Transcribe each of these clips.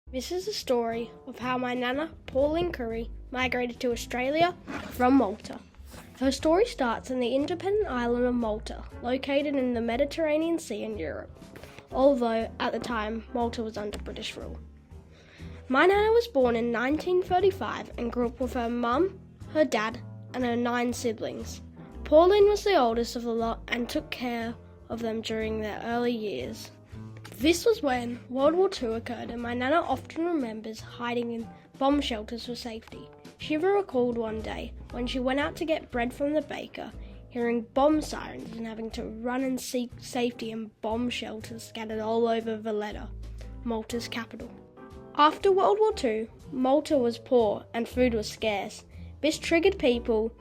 This is the story of how my nana, Pauline Khoury, migrated to Australia from Malta. Her story starts in the independent island of Malta, located in the Mediterranean Sea in Europe, although at the time Malta was under British rule. My nana was born in 1935 and grew up with her mum, her dad, and her 9 siblings. Pauline was the oldest of the lot and took care of them during their early years. This was when World War II occurred, and my nana often remembers hiding in bomb shelters for safety. She even recalled one day when she went out to get bread from the baker, hearing bomb sirens and having to run and seek safety in bomb shelters scattered all over Valletta, Malta's capital. After World War II, Malta was poor and food was scarce. This triggered people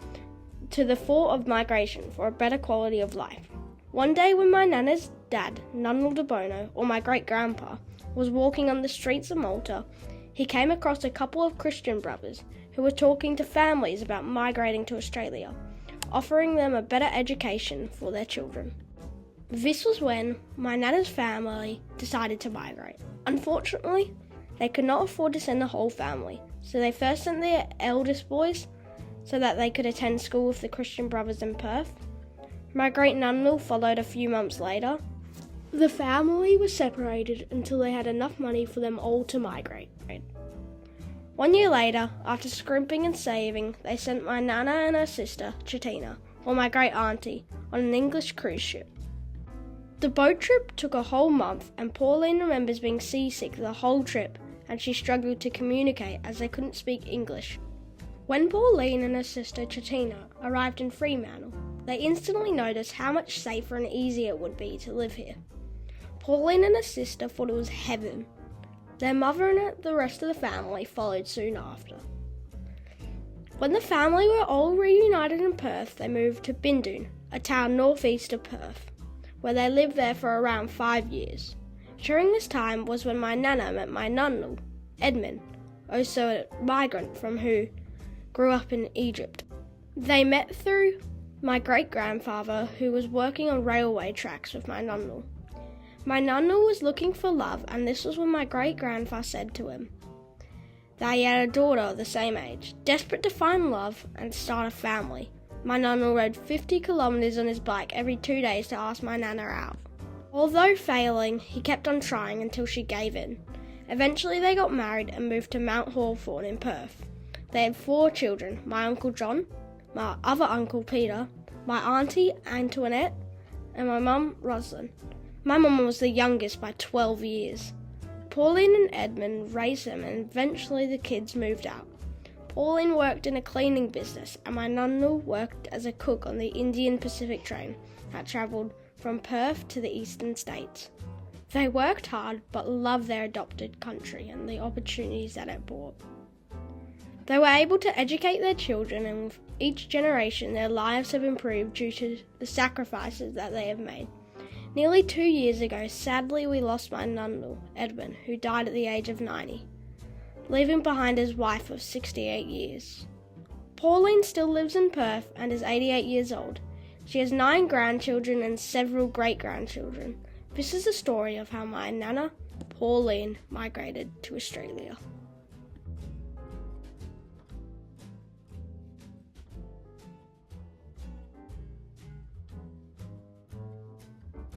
to the thought of migration for a better quality of life. One day when my nana's dad, Nunnal de Bono, or my great-grandpa, was walking on the streets of Malta, he came across a couple of Christian brothers who were talking to families about migrating to Australia, offering them a better education for their children. This was when my nana's family decided to migrate. Unfortunately, they could not afford to send the whole family, so they first sent their eldest boys so that they could attend school with the Christian brothers in Perth. My great-nunnal followed a few months later. The family was separated until they had enough money for them all to migrate. 1 year later, after scrimping and saving, they sent my nana and her sister, Chatina, or my great-auntie, on an English cruise ship. The boat trip took a whole month, and Pauline remembers being seasick the whole trip, and she struggled to communicate as they couldn't speak English. When Pauline and her sister, Chatina, arrived in Fremantle, they instantly noticed how much safer and easier it would be to live here. Pauline and her sister thought it was heaven. Their mother and the rest of the family followed soon after. When the family were all reunited in Perth, they moved to Bindoon, a town northeast of Perth, where they lived there for around 5 years. During this time was when my nana met my nunnal, Edmund, also a migrant from who grew up in Egypt. They met through my great-grandfather, who was working on railway tracks with my nunnal. My nunnal was looking for love, and this was when my great-grandfather said to him that he had a daughter of the same age. Desperate to find love and start a family, my nunnal rode 50 kilometres on his bike every 2 days to ask my nana out. Although failing, he kept on trying until she gave in. Eventually they got married and moved to Mount Hawthorn in Perth. They had 4 children, my Uncle John, my other Uncle Peter, my Auntie Antoinette, and my mum Rosalind. My mum was the youngest by 12 years. Pauline and Edmund raised them, and eventually the kids moved out. Pauline worked in a cleaning business, and my nunnal worked as a cook on the Indian Pacific train that travelled from Perth to the eastern states. They worked hard but loved their adopted country and the opportunities that it brought. They were able to educate their children, and with each generation their lives have improved due to the sacrifices that they have made. Nearly 2 years ago, sadly, we lost my nunnal, Edmund, who died at the age of 90, leaving behind his wife of 68 years. Pauline still lives in Perth and is 88 years old. She has 9 grandchildren and several great-grandchildren. This is the story of how my nana, Pauline, migrated to Australia.